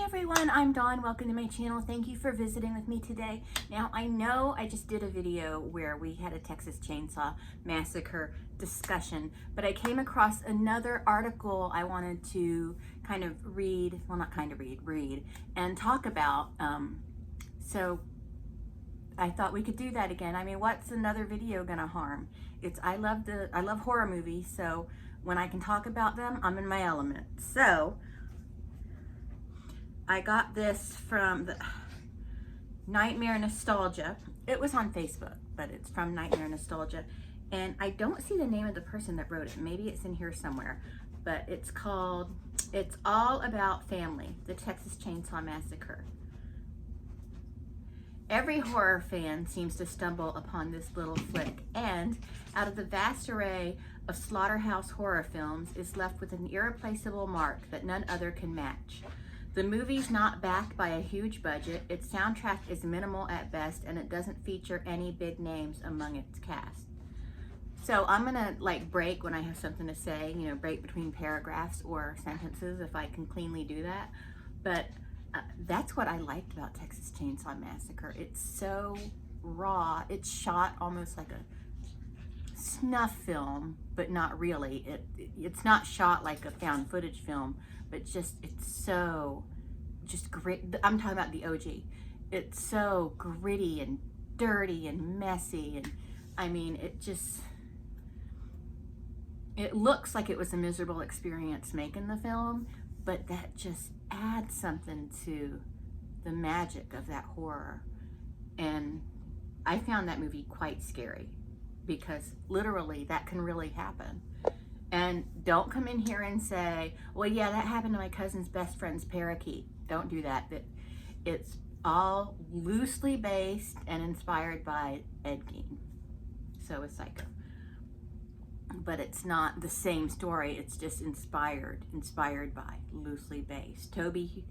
everyone, I'm Dawn. Welcome to my channel. Thank you for visiting with me today. Now, I know I just did a video where we had a Texas Chainsaw Massacre discussion, but I came across another article I wanted to kind of read, well, not kind of read and talk about. So I thought we could do that again. I mean, what's another video gonna harm? I love horror movies, so when I can talk about them, I'm in my element. So I got this from the Nightmare Nostalgia. It was on Facebook, but it's from Nightmare Nostalgia. And I don't see the name of the person that wrote it. Maybe it's in here somewhere. But it's called, It's All About Family, the Texas Chainsaw Massacre. Every horror fan seems to stumble upon this little flick, and out of the vast array of slaughterhouse horror films is left with an irreplaceable mark that none other can match. The movie's not backed by a huge budget, its soundtrack is minimal at best, and it doesn't feature any big names among its cast. So I'm gonna break when I have something to say, break between paragraphs or sentences if I can cleanly do that. But that's what I liked about Texas Chainsaw Massacre. It's so raw. It's shot almost like a snuff film, but not really. It's not shot like a found footage film, but it's so great. I'm talking about the OG. It's so gritty and dirty and messy, and I mean, it looks like it was a miserable experience making the film, but that just adds something to the magic of that horror. And I found that movie quite scary because literally that can really happen. And don't come in here and say, well, yeah, that happened to my cousin's best friend's parakeet. Don't do that. It's all loosely based and inspired by Ed Gein. So is Psycho. But it's not the same story. It's just inspired by, loosely based. Toby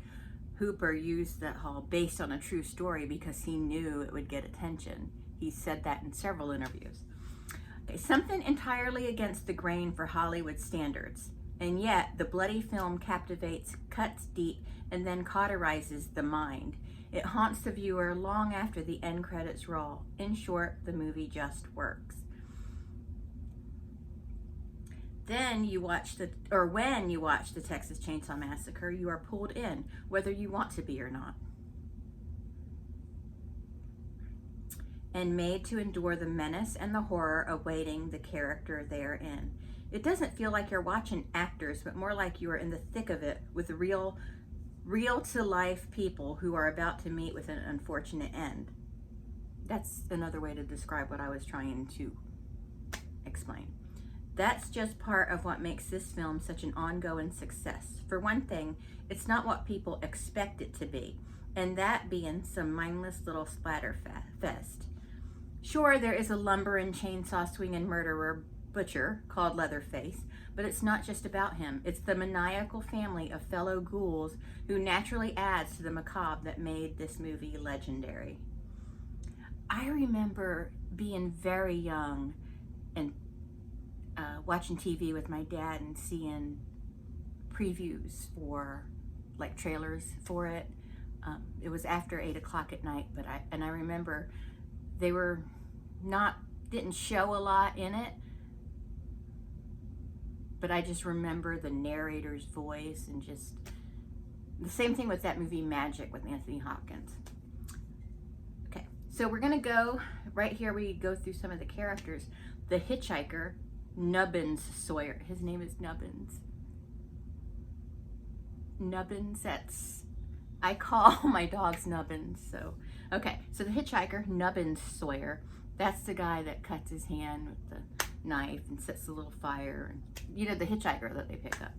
Hooper used that whole based on a true story because he knew it would get attention. He said that in several interviews. Okay, something entirely against the grain for Hollywood standards, and yet the bloody film captivates, cuts deep, and then cauterizes the mind. It haunts the viewer long after the end credits roll. In short, the movie just works. Then when you watch the Texas Chainsaw Massacre, you are pulled in, whether you want to be or not, and made to endure the menace and the horror awaiting the character therein. It doesn't feel like you're watching actors, but more like you are in the thick of it with real to life people who are about to meet with an unfortunate end. That's another way to describe what I was trying to explain. That's just part of what makes this film such an ongoing success. For one thing, it's not what people expect it to be, and that being some mindless little splatter fest. Sure, there is a lumbering, chainsaw swinging murderer butcher called Leatherface, but it's not just about him. It's the maniacal family of fellow ghouls who naturally adds to the macabre that made this movie legendary. I remember being very young and watching TV with my dad and seeing previews for trailers for it. It was after 8 o'clock at night, but I remember they didn't show a lot in it, but I just remember the narrator's voice and just the same thing with that movie Magic with Anthony Hopkins. Okay, so we're gonna go right here. We go through some of the characters. The hitchhiker, Nubbins Sawyer. His name is Nubbins. Nubbins, I call my dogs Nubbins, so. Okay, so the hitchhiker, Nubbins Sawyer, that's the guy that cuts his hand with the knife and sets the little fire, and the hitchhiker that they pick up.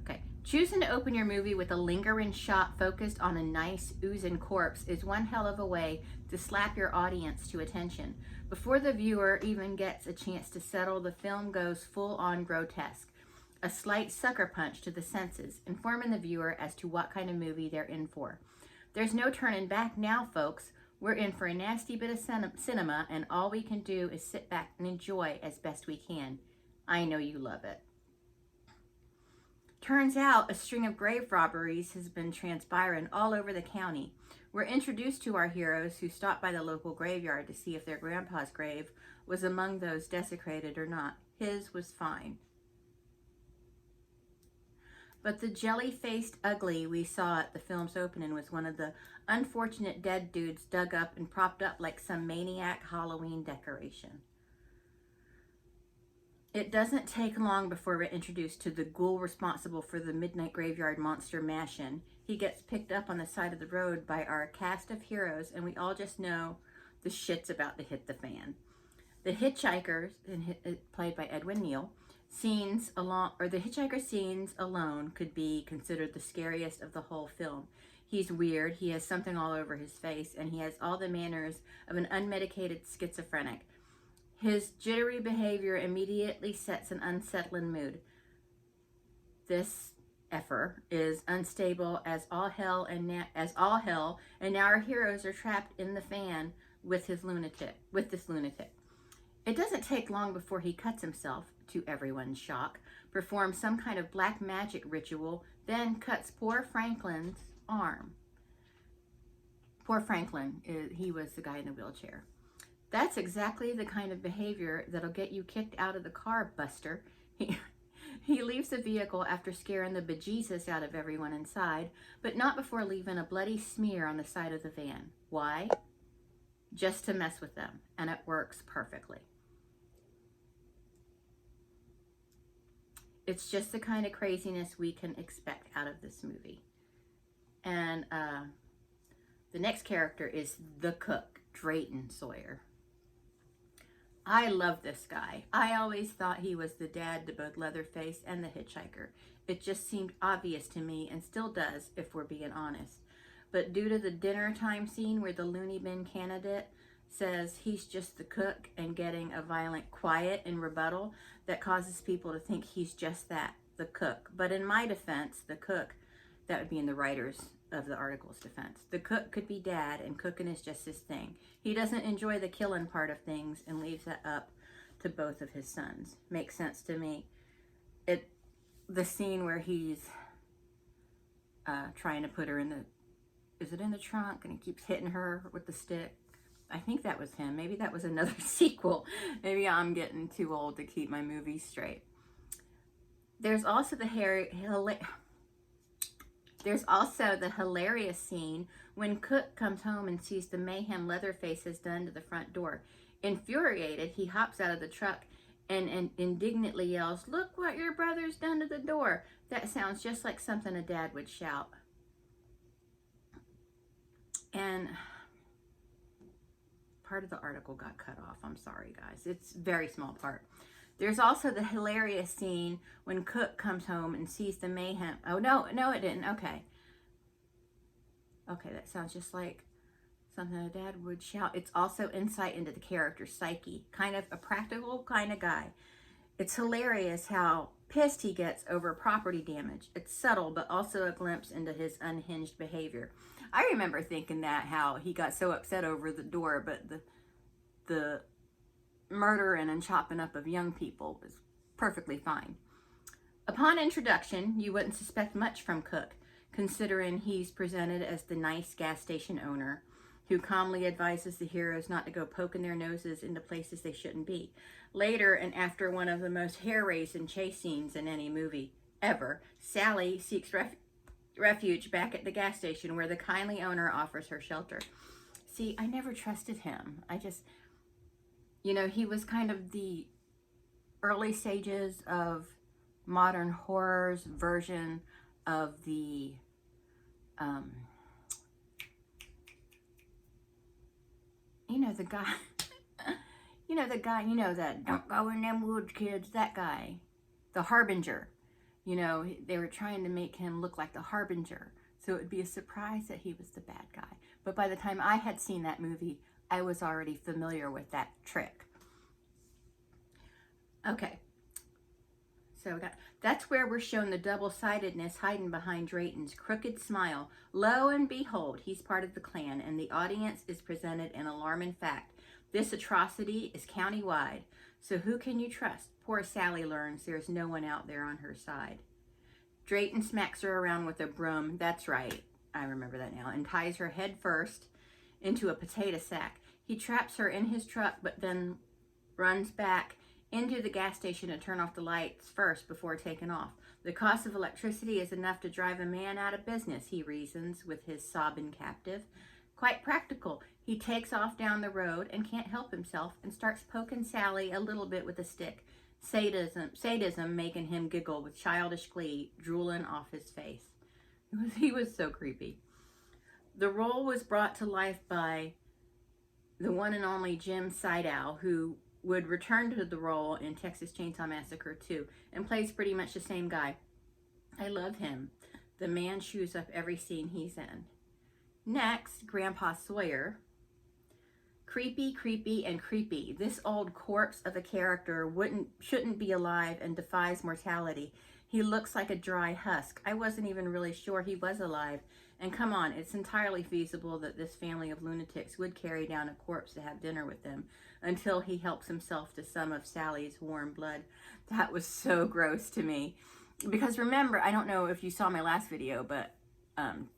Okay, choosing to open your movie with a lingering shot focused on a nice oozing corpse is one hell of a way to slap your audience to attention. Before the viewer even gets a chance to settle, the film goes full-on grotesque. A slight sucker punch to the senses, informing the viewer as to what kind of movie they're in for. There's no turning back now, folks. We're in for a nasty bit of cinema, and all we can do is sit back and enjoy as best we can. I know you love it. Turns out a string of grave robberies has been transpiring all over the county. We're introduced to our heroes who stop by the local graveyard to see if their grandpa's grave was among those desecrated or not. His was fine. But the jelly-faced ugly we saw at the film's opening was one of the unfortunate dead dudes dug up and propped up like some maniac Halloween decoration. It doesn't take long before we're introduced to the ghoul responsible for the Midnight Graveyard monster Mashin. He gets picked up on the side of the road by our cast of heroes, and we all just know the shit's about to hit the fan. The hitchhikers, played by Edwin Neal, the hitchhiker scenes alone could be considered the scariest of the whole film. He's weird, he has something all over his face, and he has all the manners of an unmedicated schizophrenic. His jittery behavior immediately sets an unsettling mood. This effer is unstable as all hell, and now our heroes are trapped in the fan with this lunatic. It doesn't take long before he cuts himself, to everyone's shock, performs some kind of black magic ritual, then cuts poor Franklin's arm. Poor Franklin, he was the guy in the wheelchair. That's exactly the kind of behavior that'll get you kicked out of the car, Buster. He leaves the vehicle after scaring the bejesus out of everyone inside, but not before leaving a bloody smear on the side of the van. Why? Just to mess with them, and it works perfectly. It's just the kind of craziness we can expect out of this movie. And the next character is the cook, Drayton Sawyer. I love this guy. I always thought he was the dad to both Leatherface and the hitchhiker. It just seemed obvious to me, and still does, if we're being honest. But due to the dinner time scene where the loony bin candidate says he's just the cook and getting a violent quiet in rebuttal, that causes people to think he's just that, the cook. But in my defense, the cook, that would be in the writers of the article's defense, the cook could be dad, and cooking is just his thing. He doesn't enjoy the killing part of things and leaves that up to both of his sons. Makes sense to me. The scene where he's trying to put her in the trunk, and he keeps hitting her with the stick. I think that was him. Maybe that was another sequel. Maybe I'm getting too old to keep my movies straight. There's also the hilarious scene when Cook comes home and sees the mayhem Leatherface has done to the front door. Infuriated, he hops out of the truck and indignantly yells, "Look what your brother's done to the door." That sounds just like something a dad would shout. And part of the article got cut off. I'm sorry, guys. It's a very small part. There's also the hilarious scene when Cook comes home and sees the mayhem. Oh, no, it didn't. Okay, that sounds just like something a dad would shout. It's also insight into the character's psyche. Kind of a practical kind of guy. It's hilarious how pissed he gets over property damage. It's subtle, but also a glimpse into his unhinged behavior. I remember thinking that, how he got so upset over the door, but the murdering and chopping up of young people was perfectly fine. Upon introduction, you wouldn't suspect much from Cook, considering he's presented as the nice gas station owner who calmly advises the heroes not to go poking their noses into places they shouldn't be. Later, and after one of the most hair-raising chase scenes in any movie ever, Sally seeks refuge back at the gas station where the kindly owner offers her shelter. See, I never trusted him. He was kind of the early stages of modern horror's version of the that "don't go in them woods, kids," that guy, the Harbinger. They were trying to make him look like the Harbinger, so it would be a surprise that he was the bad guy. But by the time I had seen that movie, I was already familiar with that trick. Okay, so that's where we're shown the double-sidedness hiding behind Drayton's crooked smile. Lo and behold, he's part of the Klan, and the audience is presented an alarming fact. This atrocity is county-wide, so who can you trust? Poor Sally learns there's no one out there on her side. Drayton smacks her around with a broom. That's right, I remember that now. And ties her head first into a potato sack. He traps her in his truck, but then runs back into the gas station to turn off the lights first before taking off. The cost of electricity is enough to drive a man out of business, he reasons with his sobbing captive. Quite practical. He takes off down the road and can't help himself and starts poking Sally a little bit with a stick. Sadism making him giggle with childish glee drooling off his face. He was so creepy. The role was brought to life by the one and only Jim Sidow, who would return to the role in Texas Chainsaw Massacre 2 and plays pretty much the same guy. I love him. The man chews up every scene he's in. Next, Grandpa Sawyer. Creepy, creepy, and creepy. This old corpse of a character shouldn't be alive and defies mortality. He looks like a dry husk. I wasn't even really sure he was alive. And come on, it's entirely feasible that this family of lunatics would carry down a corpse to have dinner with them until he helps himself to some of Sally's warm blood. That was so gross to me. Because remember, I don't know if you saw my last video, but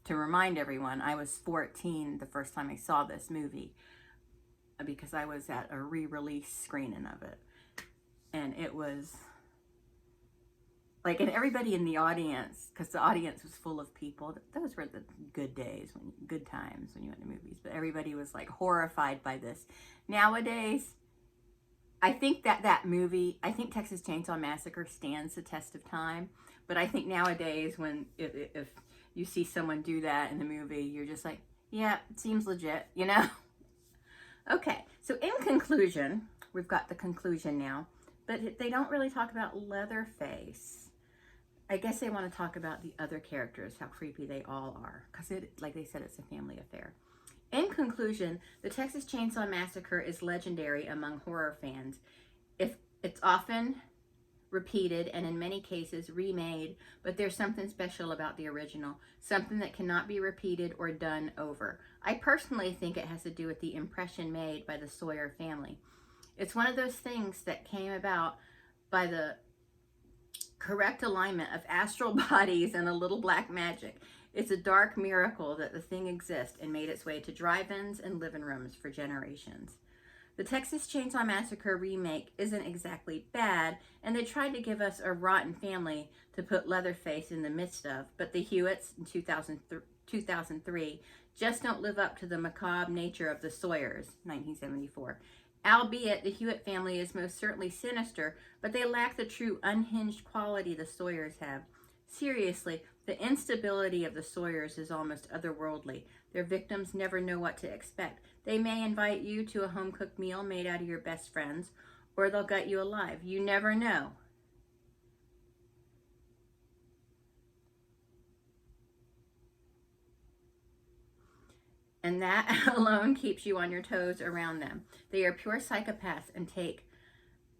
to remind everyone, I was 14 the first time I saw this movie because I was at a re-release screening of it. And it was like, and everybody in the audience, because the audience was full of people, those were the good days, good times when you went to movies, but everybody was like horrified by this. Nowadays, I think that movie, I think Texas Chainsaw Massacre stands the test of time, but I think nowadays if you see someone do that in the movie, you're just like, yeah, it seems legit, you know? Okay, so in conclusion, we've got the conclusion now, but they don't really talk about Leatherface. I guess they want to talk about the other characters, how creepy they all are, because like they said, it's a family affair. In conclusion, the Texas Chainsaw Massacre is legendary among horror fans. It's often repeated and in many cases remade, but there's something special about the original, something that cannot be repeated or done over. I personally think it has to do with the impression made by the Sawyer family. It's one of those things that came about by the correct alignment of astral bodies and a little black magic. It's a dark miracle that the thing exists and made its way to drive-ins and living rooms for generations. The Texas Chainsaw Massacre remake isn't exactly bad, and they tried to give us a rotten family to put Leatherface in the midst of, but the Hewitts in 2003 just don't live up to the macabre nature of the Sawyers, 1974. Albeit the Hewitt family is most certainly sinister, but they lack the true unhinged quality the Sawyers have. Seriously, the instability of the Sawyers is almost otherworldly. Their victims never know what to expect. They may invite you to a home-cooked meal made out of your best friends, or they'll gut you alive. You never know. And that alone keeps you on your toes around them. They are pure psychopaths and take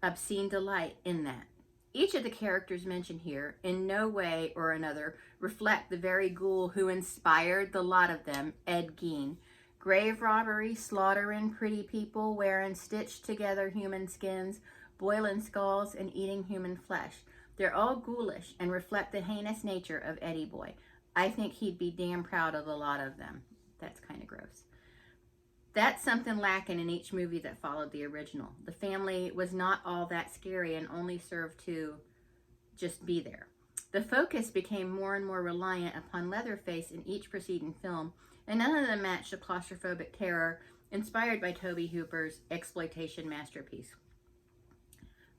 obscene delight in that. Each of the characters mentioned here, in no way or another, reflect the very ghoul who inspired the lot of them, Ed Gein. Grave robbery, slaughtering pretty people, wearing stitched together human skins, boiling skulls, and eating human flesh. They're all ghoulish and reflect the heinous nature of Eddie Boy. I think he'd be damn proud of a lot of them. That's kind of gross. That's something lacking in each movie that followed the original. The family was not all that scary and only served to just be there. The focus became more and more reliant upon Leatherface in each preceding film, and none of them matched the claustrophobic terror inspired by Tobe Hooper's exploitation masterpiece.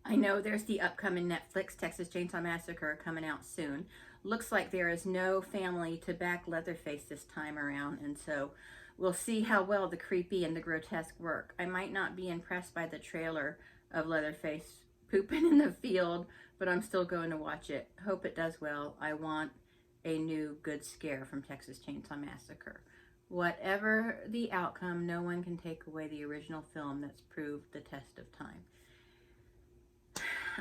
I know there's the upcoming Netflix Texas Chainsaw Massacre coming out soon. Looks like there is no family to back Leatherface this time around, and so we'll see how well the creepy and the grotesque work. I might not be impressed by the trailer of Leatherface pooping in the field, but I'm still going to watch it. Hope it does well. I want a new good scare from Texas Chainsaw Massacre. Whatever the outcome, no one can take away the original film that's proved the test of time.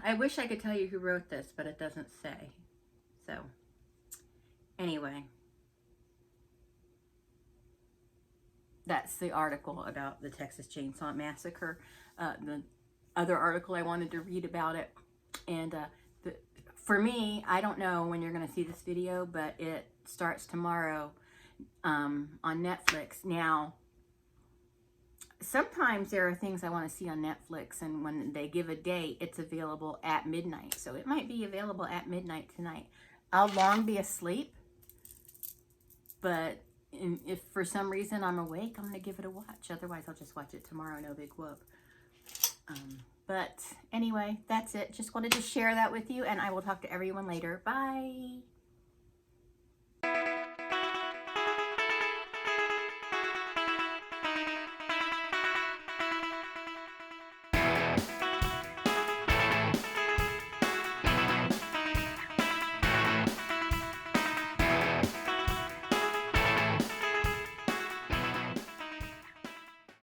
I wish I could tell you who wrote this, but it doesn't say. So, anyway. That's the article about the Texas Chainsaw Massacre. The other article I wanted to read about it, and for me, I don't know when you're going to see this video, but it starts tomorrow on Netflix. Now, sometimes there are things I want to see on Netflix, and when they give a date, it's available at midnight. So it might be available at midnight tonight. I'll long be asleep, but if for some reason I'm awake, I'm going to give it a watch. Otherwise, I'll just watch it tomorrow. No big whoop. But anyway, that's it. Just wanted to share that with you, and I will talk to everyone later. Bye.